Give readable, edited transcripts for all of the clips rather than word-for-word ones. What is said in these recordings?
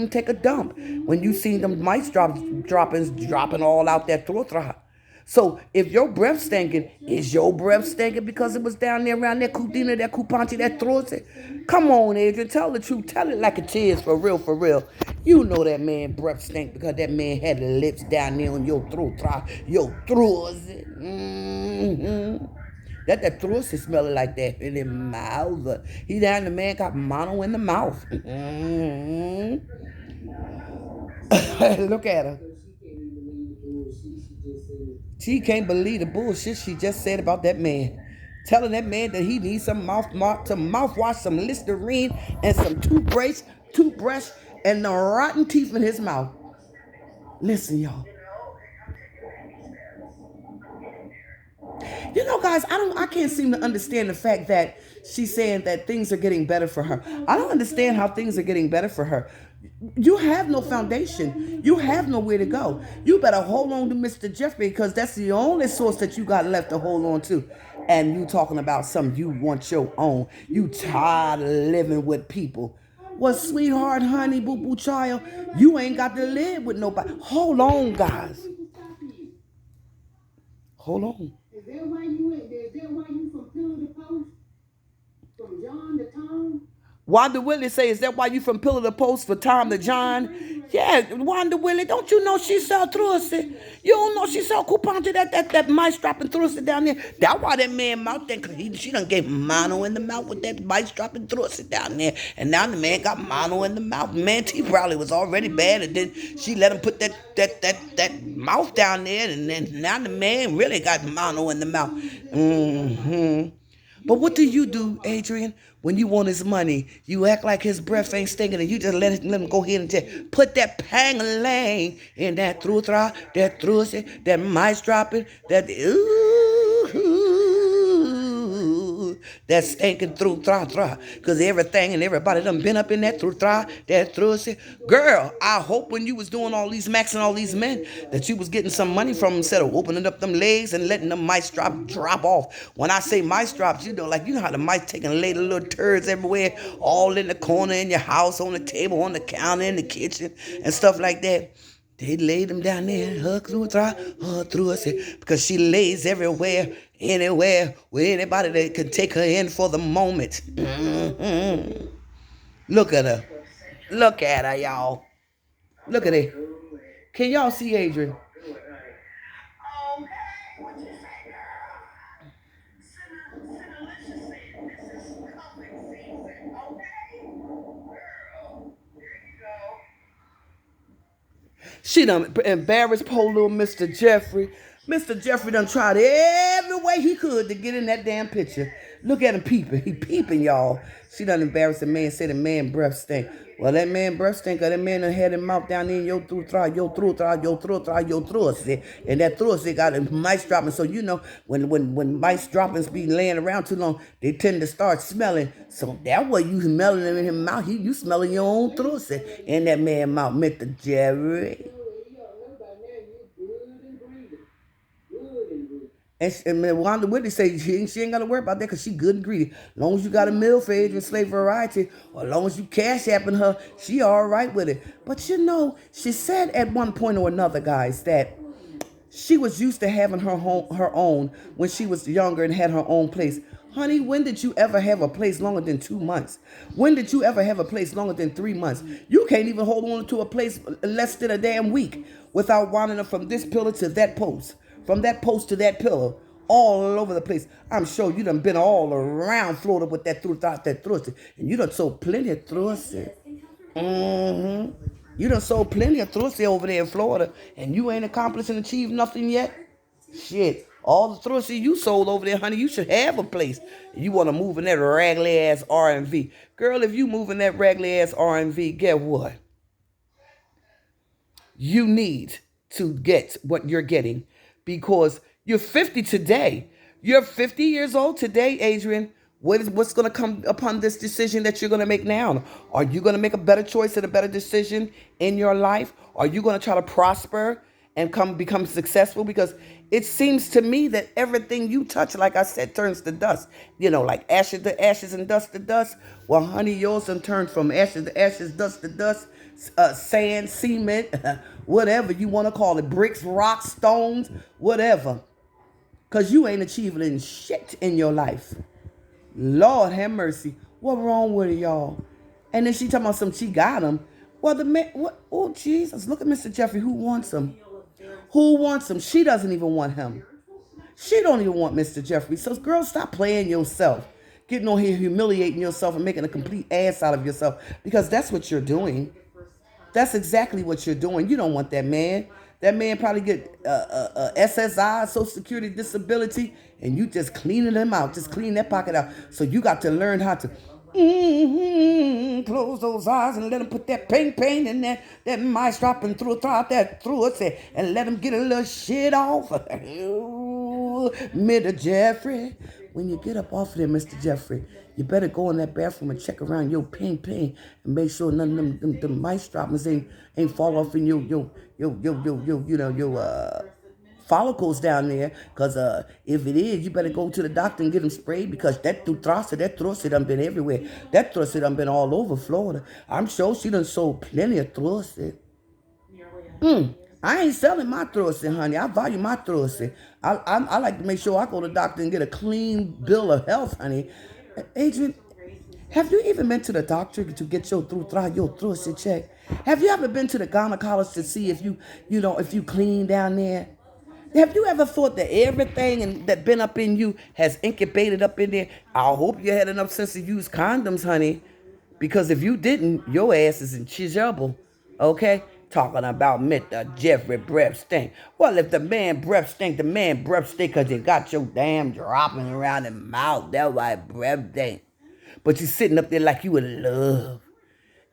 them take a dump when you seen them mice dropping all out that throat. So if your breath stinking, is your breath stinking because it was down there around that Kudina, that Kupanchi, that throat? Come on, Adrian, tell the truth. Tell it like it is, for real, for real. You know that man breath stink because that man had the lips down there on your throat. Your throat. Mm-hmm. That throat is smelling like that in his mouth. He down the man got mono in the mouth. Mm-hmm. Look at her. She can't believe the bullshit she just said about that man. Telling that man that he needs some mouthwash, some Listerine, and some toothbrush, and the rotten teeth in his mouth. Listen, y'all. You know, guys, I can't seem to understand the fact that she's saying that things are getting better for her. I don't understand how things are getting better for her. You have no foundation. You have nowhere to go. You better hold on to Mr. Jeffrey because that's the only source that you got left to hold on to. And you talking about something you want your own. You tired of living with people. Well, sweetheart, honey, boo boo child, you ain't got to live with nobody. Hold on, guys. Hold on. Is that why you from pillar to post? From John to Tom? Wanda Willie say, is that why you from pillar to post for Tom to John? Yeah, Wanda Willie, don't you know she sell trussy? You don't know she sell coupon to that mice dropping trussy down there? That's why that man mouth there, cause she done gave mono in the mouth with that mice dropping trussy down there. And now the man got mono in the mouth. Man, teeth probably was already bad, and then she let him put that mouth down there, and then now the man really got mono in the mouth. Mm-hmm. But what do, Adrian, when you want his money? You act like his breath ain't stinking and you just let him go ahead and just put that pang-a-lang in that throat, that thrussy, that mice dropping, that ooh, that stinking throat, because everything and everybody done been up in that throat, that thrussy. Girl, I hope when you was doing all these max and all these men that you was getting some money from them instead of opening up them legs and letting them mice drop off. When I say mice drops, you know how the mice taking little turds everywhere, all in the corner in your house, on the table, on the counter, in the kitchen, and stuff like that. They laid them down there, her through us, because she lays everywhere, anywhere, with anybody that can take her in for the moment. Mm-hmm. Look at her. Look at her, y'all. Look at it. Can y'all see Adrian? She done embarrassed poor little Mr. Jeffrey. Mr. Jeffrey done tried every way he could to get in that damn picture. Look at him peeping. He peeping, y'all. She done embarrassed the man, said the man breath stink. Well, that man breath stink, that man done had his mouth down in your throat, your throat, see? And that throat, see, got mice dropping. So, you know, when mice droppings be laying around too long, they tend to start smelling. So that way you smelling them in his mouth. You smelling your own throat, see? In that man mouth, Mr. Jerry. And Wanda Whitney say she ain't got to worry about that because she good and greedy. As long as you got a meal for Adrian Slave Variety, or as long as you cash apping her, she all right with it. But you know, she said at one point or another, guys, that she was used to having her own when she was younger and had her own place. Honey, when did you ever have a place longer than 2 months? When did you ever have a place longer than 3 months? You can't even hold on to a place less than a damn week without winding up from this pillar to that post, from that post to that pillar, all over the place. I'm sure you done been all around Florida with that through, and you done sold plenty of thrusts. Mm-hmm. You done sold plenty of thrusts over there in Florida, and you ain't accomplished and achieved nothing yet. Shit, all the thrusts you sold over there, honey, you should have a place. You want to move in that raggedy ass R&V. Girl, if you move in that raggedy ass R&V, get what? You need to get what you're getting because you're 50 today. You're 50 years old today, Adrian. What's going to come upon this decision that you're going to make now? Are you going to make a better choice and a better decision in your life? Are you going to try to prosper and become successful? Because it seems to me that everything you touch, like I said, turns to dust. You know, like ashes to ashes and dust to dust. Well, honey, yours done turned from ashes to ashes, dust to dust. sand, cement, whatever you want to call it, bricks, rocks, stones, whatever. Because you ain't achieving shit in your life. Lord have mercy. What wrong with it, y'all? And then she talking about some, she got him. Well, the man, what? Oh, Jesus. Look at Mr. Jeffrey. Who wants him? Who wants him? She doesn't even want him. She don't even want Mr. Jeffrey. So, girl, stop playing yourself. Getting on here, humiliating yourself and making a complete ass out of yourself. Because that's what you're doing. That's exactly what you're doing. You don't want that man. That man probably get SSI, Social Security Disability, and you just cleaning them out. Just clean that pocket out. So you got to learn how to close those eyes and let them put that pain in that mice dropping through it and let them get a little shit off. Mr. Jeffrey, when you get up off of there, Mr. Jeffrey, you better go in that bathroom and check around your pain and make sure none of them mice droppings ain't fall off in your follicles down there. Cause if it is, you better go to the doctor and get them sprayed, because that thrush done been everywhere. That thrush done been all over Florida. I'm sure she done sold plenty of thrush. I ain't selling my thrush, honey. I value my thrush. I like to make sure I go to the doctor and get a clean bill of health, honey. Adrian, have you even been to the doctor to get your thrush checked? Have you ever been to the gynecologist to see if you clean down there? Have you ever thought that everything that been up in you has incubated up in there? I hope you had enough sense to use condoms, honey. Because if you didn't, your ass is in trouble. Okay? Talking about Mr. Jeffrey breath stink. Well, if the man breath stink because you got your damn dropping around the mouth. That's why breath stink. But you sitting up there like you in love.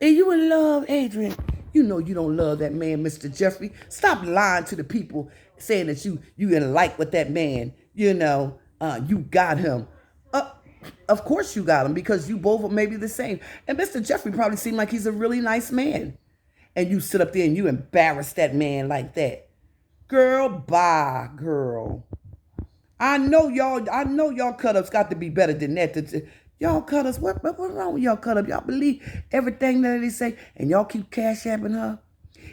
And you in love, Adrian. You know you don't love that man, Mr. Jeffrey. Stop lying to the people saying that you in like with that man. You got him. Of course you got him, because you both are maybe the same. And Mr. Jeffrey probably seemed like he's a really nice man. And you sit up there and you embarrass that man like that. Girl, bye, girl. I know y'all cut-ups got to be better than that. Y'all cut-ups, what's wrong with y'all cut-up? Y'all believe everything that they say, and y'all keep cash-apping her?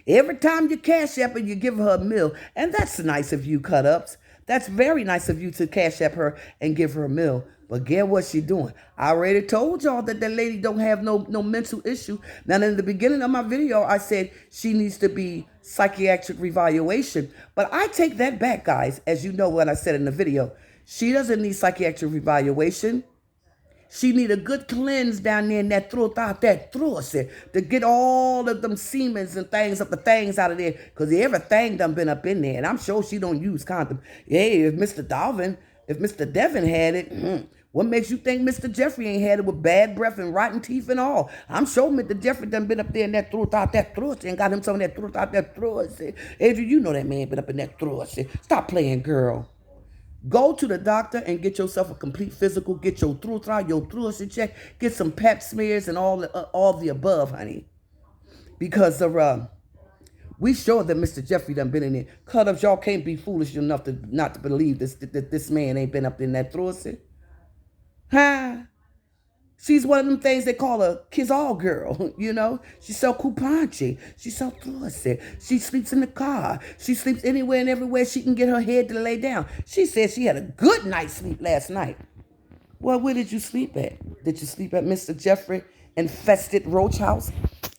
Every time you cash-app her, you give her a meal. And that's nice of you, cut-ups. That's very nice of you to cash-app her and give her a meal. But get what she doing. I already told y'all that lady don't have no mental issue. Now, in the beginning of my video, I said she needs to be psychiatric evaluation. But I take that back, guys, as you know what I said in the video. She doesn't need psychiatric evaluation. She need a good cleanse down there in that throat, to get all of them semens and things up the things out of there. Because everything done been up in there. And I'm sure she don't use condom. Hey, if Mr. Devin had it, what makes you think Mr. Jeffrey ain't had it with bad breath and rotten teeth and all? I'm sure Mr. Jeffrey done been up there in that throat and got him some of that throat. Adrian, you know that man been up in that throat. Stop playing, girl. Go to the doctor and get yourself a complete physical. Get your throat check. Get some pap smears and all the above, honey. Because we sure that Mr. Jeffrey done been in there. Cut-ups, y'all can't be foolish enough to not to believe this man ain't been up in that throat. Huh? She's one of them things they call a kiss-all girl, She sell coupanche. She sell thrussy. She sleeps in the car. She sleeps anywhere and everywhere she can get her head to lay down. She said she had a good night's sleep last night. Well, where did you sleep at? Did you sleep at Mr. Jeffrey infested roach house?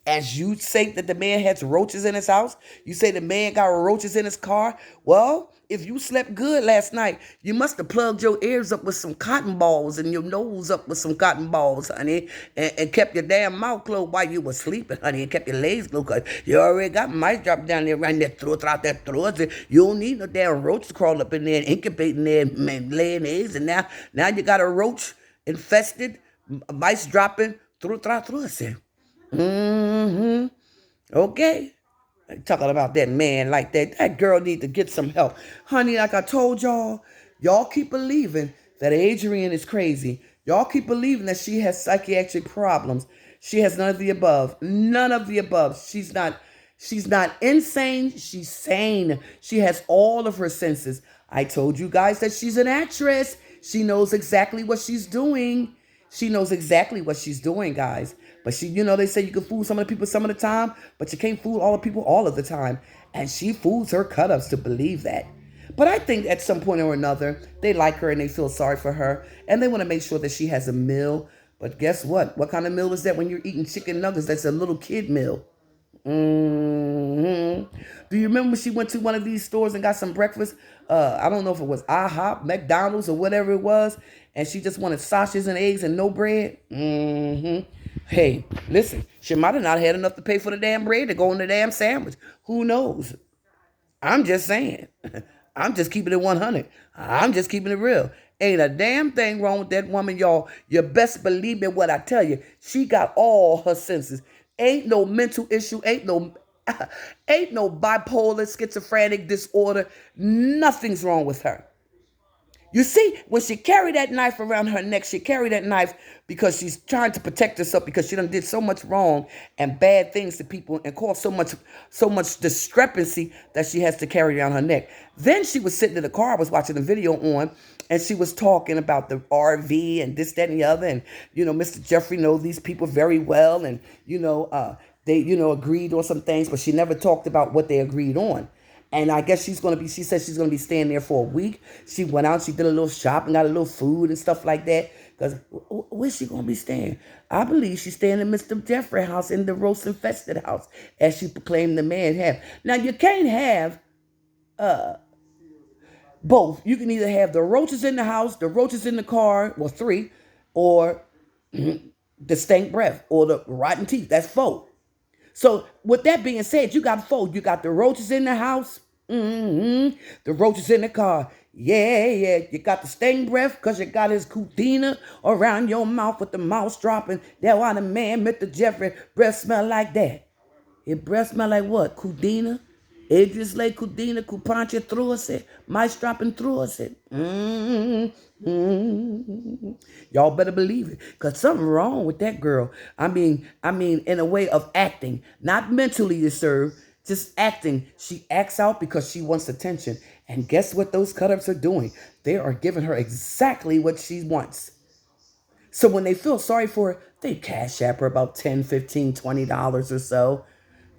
As you say that the man has roaches in his house? You say the man got roaches in his car? Well, if you slept good last night, you must have plugged your ears up with some cotton balls and your nose up with some cotton balls, honey, and kept your damn mouth closed while you were sleeping, honey, and kept your legs closed, because you already got mice dropping down there around that throat, out that throat. You don't need no damn roach to crawl up in there and incubate in there and laying eggs, and now you got a roach infested, mice dropping throat. Okay. Talking about that man like that. That girl need to get some help. Honey, like I told y'all keep believing that Adrian is crazy. Y'all keep believing that she has psychiatric problems. She has none of the above. None of the above. She's not insane. She's sane. She has all of her senses. I told you guys that she's an actress. She knows exactly what she's doing. She knows exactly what she's doing, guys. But they say you can fool some of the people some of the time, but you can't fool all the people all of the time. And she fools her cut-ups to believe that. But I think at some point or another, they like her and they feel sorry for her. And they want to make sure that she has a meal. But guess what? What kind of meal is that when you're eating chicken nuggets? That's a little kid meal. Do you remember when she went to one of these stores and got some breakfast? I don't know if it was IHOP, McDonald's, or whatever it was, and she just wanted sausages and eggs and no bread. Hey, listen, she might have not had enough to pay for the damn bread to go on the damn sandwich. Who knows? I'm just saying. I'm just keeping it 100. I'm just keeping it real. Ain't a damn thing wrong with that woman, y'all. You best believe me what I tell you. She got all her senses. Ain't no mental issue. Ain't no bipolar, schizophrenic disorder. Nothing's wrong with her. You see, when she carried that knife around her neck, she carried that knife because she's trying to protect herself because she done did so much wrong and bad things to people and caused so much discrepancy that she has to carry around her neck. Then she was sitting in the car, I was watching a video on, and she was talking about the RV and this, that, and the other. And, Mr. Jeffrey knows these people very well. And, they, agreed on some things, but she never talked about what they agreed on. And I guess she said she's going to be staying there for a week. She went out, she did a little shopping, got a little food and stuff like that. Because where's she going to be staying? I believe she's staying in Mr. Jeffrey's house, in the roast-infested house, as she proclaimed the man have. Now, you can't have both. You can either have the roaches in the house, the roaches in the car, well, 3, or the stank breath, or the rotten teeth. That's 4. So with that being said, you got 4. You got the roaches in the house, the roaches in the car. Yeah. You got the stank breath because you got his Kudina around your mouth with the mouse dropping. That's why the man, Mr. Jeffrey, breath smell like that. His breath smell like what? Kudina? Idris lay Kudina, Kupancha through us it. Mice dropping through us it. Y'all better believe it. Because something wrong with that girl. I mean, in a way of acting. Not mentally disturbed, just acting. She acts out because she wants attention. And guess what those cut-ups are doing? They are giving her exactly what she wants. So when they feel sorry for her, they cash app her about $10, $15, $20 or so.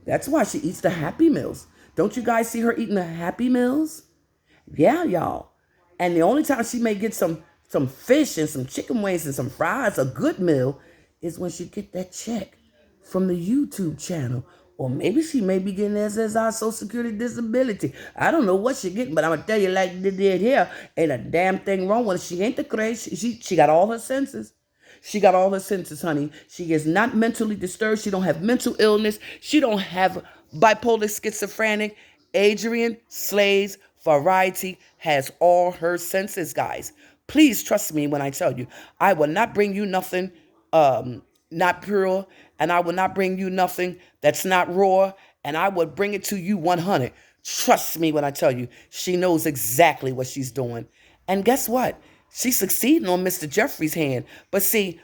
That's why she eats the Happy Meals. Don't you guys see her eating the Happy Meals? Yeah, y'all. And the only time she may get some fish and some chicken wings and some fries, a good meal, is when she get that check from the YouTube channel. Or maybe she may be getting SSI, Social Security Disability. I don't know what she getting, but I'm going to tell you like they did here, ain't a damn thing wrong with her. She ain't the crazy. She got all her senses. She got all her senses, honey. She is not mentally disturbed. She don't have mental illness. She don't have bipolar schizophrenic. Adrian Slade's variety has all her senses, guys. Please trust me when I tell you. I will not bring you nothing not pure, and I will not bring you nothing that's not raw, and I will bring it to you 100. Trust me when I tell you. She knows exactly what she's doing. And guess what? She's succeeding on Mr. Jeffrey's hand. But see,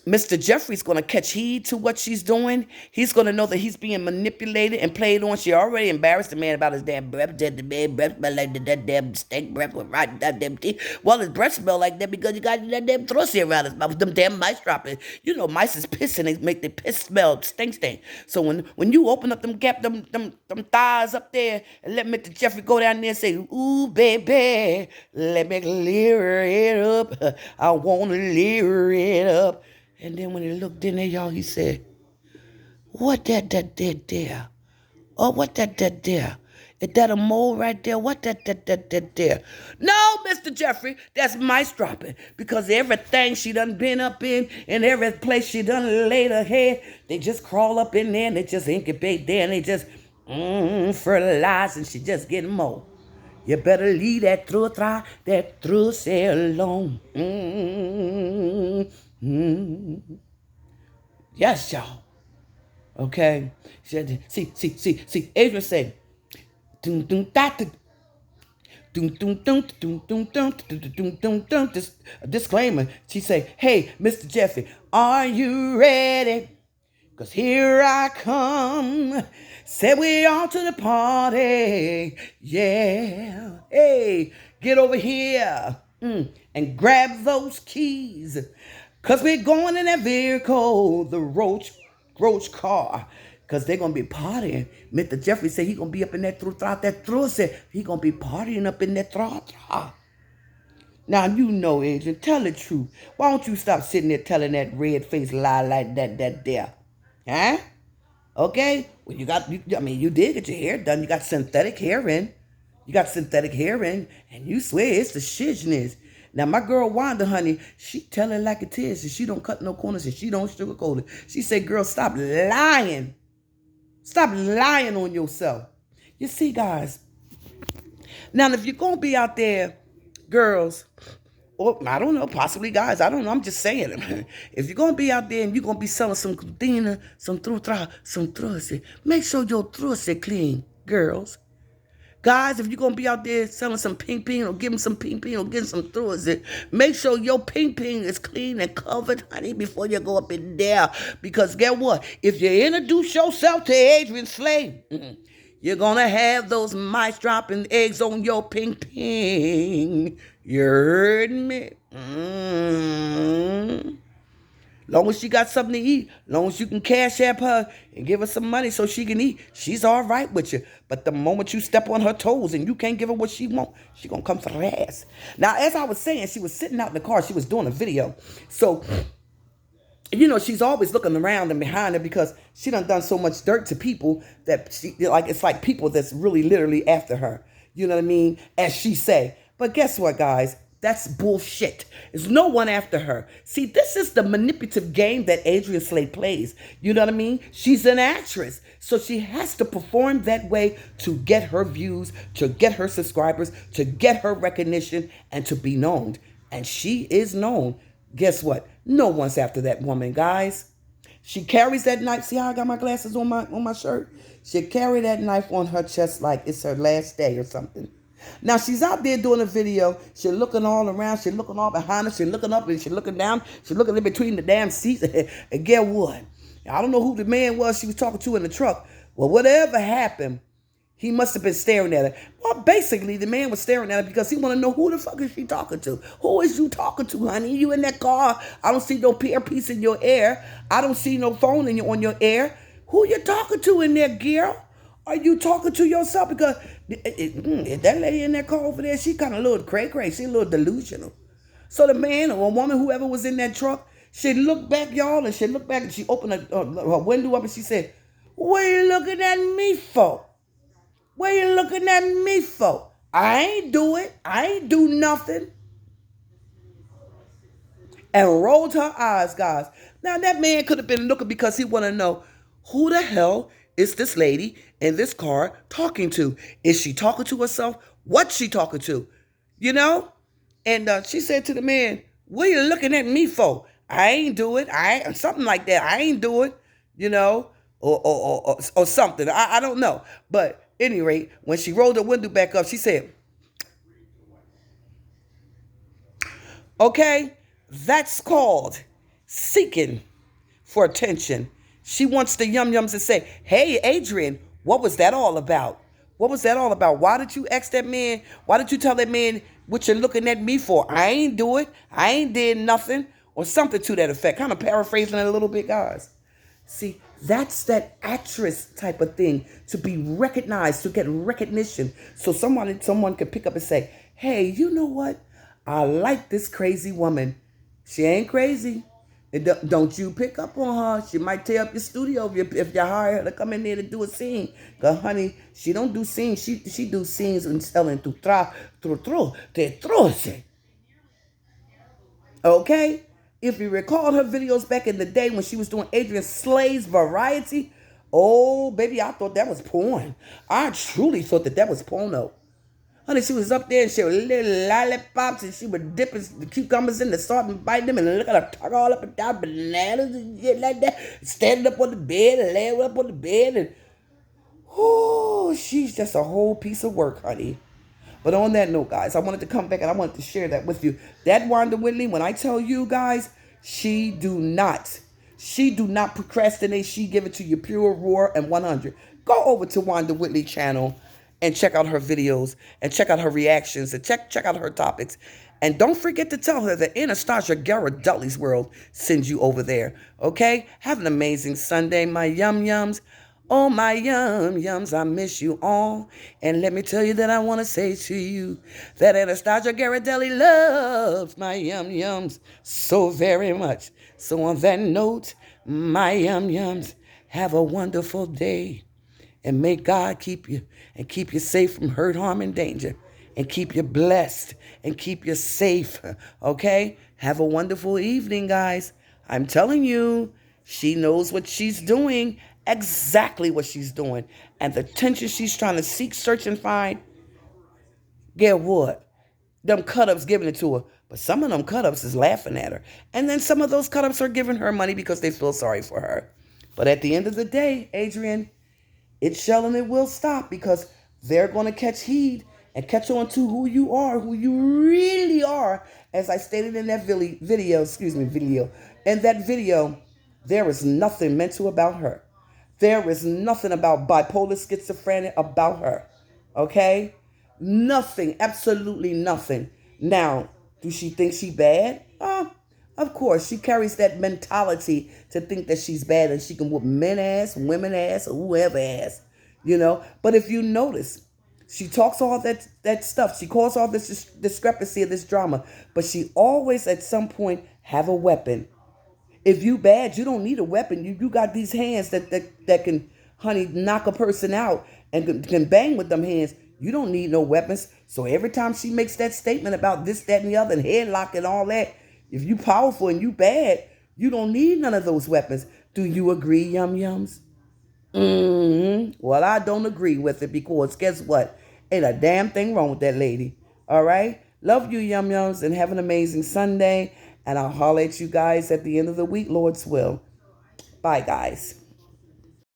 Mr. Jeffrey's going to catch heed to what she's doing. He's going to know that he's being manipulated and played on. She already embarrassed the man about his damn breath. The man breath smell like that damn stank breath with rotten damn teeth. Well, his breath smell like that because you got that damn thrussy around his mouth with them damn mice dropping. You know, mice is pissing. They make the piss smell stink. So when you open up them thighs up there and let Mr. Jeffrey go down there and say, ooh, baby, let me clear it up. I want to clear it up. And then when he looked in there, y'all, he said, what that there? Oh, what that there? Is that a mole right there? What that there? No, Mr. Jeffrey, that's mice dropping. Because everything she done been up in and every place she done laid her head, they just crawl up in there and they just incubate there and they just fertilize and she just getting more. You better leave that through alone. Yes, y'all. Okay. See. Adrian say, disclaimer. She say, hey, Mr. Jeffrey, are you ready? Because here I come. Say we all to the party. Yeah. Hey, get over here and grab those keys. Cause we're going in that vehicle, the Roach car. Cause they're gonna be partying. Mr. Jeffrey said he gonna be up in that throughout that through said he gonna be partying up in that through. Now you know, Adrian, tell the truth. Why don't you stop sitting there telling that red faced lie like that there? Huh? Okay? Well, you did get your hair done. You got synthetic hair in. You got synthetic hair in, and you swear it's the shizness. Now, my girl Wanda, honey, she tell it like it is, and she don't cut no corners, and she don't sugarcoat it. She said, girl, stop lying. Stop lying on yourself. You see, guys, now if you're going to be out there, girls, or I don't know, possibly guys, I don't know, I'm just saying. If you're going to be out there and you're going to be selling some cleaner, some trusse, make sure your trusse clean, girls. Guys, if you're going to be out there selling some ping ping or giving some ping ping or getting some trusse, make sure your ping ping is clean and covered, honey, before you go up in there. Because guess what? If you introduce yourself to Adrian Slade, you're going to have those mice dropping eggs on your ping ping. You heard me? Long as she got something to eat, long as you can cash app her and give her some money so she can eat, she's all right with you. But the moment you step on her toes and you can't give her what she wants, she gonna come for her ass. Now, as I was saying, she was sitting out in the car. She was doing a video. So, you know, she's always looking around and behind her because she done so much dirt to people that it's like people that's really literally after her. You know what I mean? As she say. But guess what, guys? That's bullshit. There's no one after her. See, this is the manipulative game that Adrian Slade plays. You know what I mean? She's an actress. So she has to perform that way to get her views, to get her subscribers, to get her recognition, and to be known. And she is known. Guess what? No one's after that woman, guys. She carries that knife. See how I got my glasses on my shirt? She carry that knife on her chest like it's her last day or something. Now, she's out there doing a video. She's looking all around. She's looking all behind her. She's looking up and she's looking down. She's looking in between the damn seats. And get what? I don't know who the man was she was talking to in the truck. Well, whatever happened, he must have been staring at her. Well, basically, the man was staring at her because he want to know who the fuck is she talking to? Who is you talking to, honey? You in that car. I don't see no earpiece in your ear. I don't see no phone on your ear. Who you talking to in there, girl? Are you talking to yourself? Because that lady in that car over there, she kind of a little cray-cray. She a little delusional. So the man or woman, whoever was in that truck, she looked back, y'all, and she looked back and she opened her window up and she said, what are you looking at me for? What are you looking at me for? I ain't do it. I ain't do nothing. And rolled her eyes, guys. Now, that man could have been looking because he want to know who the hell is this lady in this car talking to? Is she talking to herself? What's she talking to? You know? And she said to the man, what are you looking at me for? I ain't do it. Something like that. I ain't do it. You know? Or something. I don't know. But at any rate, when she rolled her window back up, she said, okay, that's called seeking for attention. She wants the yum-yums to say, hey, Adrian, what was that all about? What was that all about? Why did you ask that man? Why did you tell that man what you're looking at me for? I ain't do it. I ain't did nothing. Or something to that effect. Kind of paraphrasing it a little bit, guys. See, that's that actress type of thing. To be recognized, to get recognition. So someone could pick up and say, hey, you know what? I like this crazy woman. She ain't crazy. Don't you pick up on her. She might tear up your studio if you hire her to come in there to do a scene. Because, honey, she don't do scenes. She do scenes and selling okay? If you recall her videos back in the day when she was doing Adrian Slade's Variety, oh, baby, I thought that was porn. I truly thought that was porno. Honey, she was up there and she was little lollipops and she was dipping the cucumbers in the salt and biting them and look at her talk all up and down bananas and shit like that. Standing up on the bed and laying up on the bed and, oh, she's just a whole piece of work, honey. But on that note, guys, I wanted to come back and I wanted to share that with you. That Wanda Whitley, when I tell you guys, she do not procrastinate. She give it to you pure, raw, and 100. Go over to Wanda Whitley channel and check out her videos and check out her reactions and check out her topics. And don't forget to tell her that Anastasia GHIRADELLI'S World sends you over there. Okay? Have an amazing Sunday, my yum yums. Oh, my yum yums, I miss you all. And let me tell you that I want to say to you that Anastasia GHIRADELLI loves my yum yums so very much. So on that note, my yum yums, have a wonderful day. And may God keep you and keep you safe from hurt, harm, and danger. And keep you blessed and keep you safe. Okay? Have a wonderful evening, guys. I'm telling you, she knows what she's doing, exactly what she's doing. And the attention she's trying to seek, search, and find, get what? Them cut-ups giving it to her. But some of them cut-ups is laughing at her. And then some of those cut-ups are giving her money because they feel sorry for her. But at the end of the day, Adrian, it shall and it will stop because they're going to catch heed and catch on to who you are, who you really are. As I stated in that video. In that video, there is nothing mental about her. There is nothing about bipolar schizophrenic about her. Okay? Nothing, absolutely nothing. Now, do she think she bad? Of course, she carries that mentality to think that she's bad and she can whoop men ass, women ass, or whoever ass, But if you notice, she talks all that stuff. She calls all this discrepancy of this drama, but she always at some point have a weapon. If you bad, you don't need a weapon. You got these hands that can, honey, knock a person out and can bang with them hands. You don't need no weapons. So every time she makes that statement about this, that, and the other, and headlock and all that, if you powerful and you bad, you don't need none of those weapons. Do you agree, yum yums? Well, I don't agree with it because guess what? Ain't a damn thing wrong with that lady. All right? Love you, yum yums, and have an amazing Sunday. And I'll holler at you guys at the end of the week, Lord's will. Bye, guys.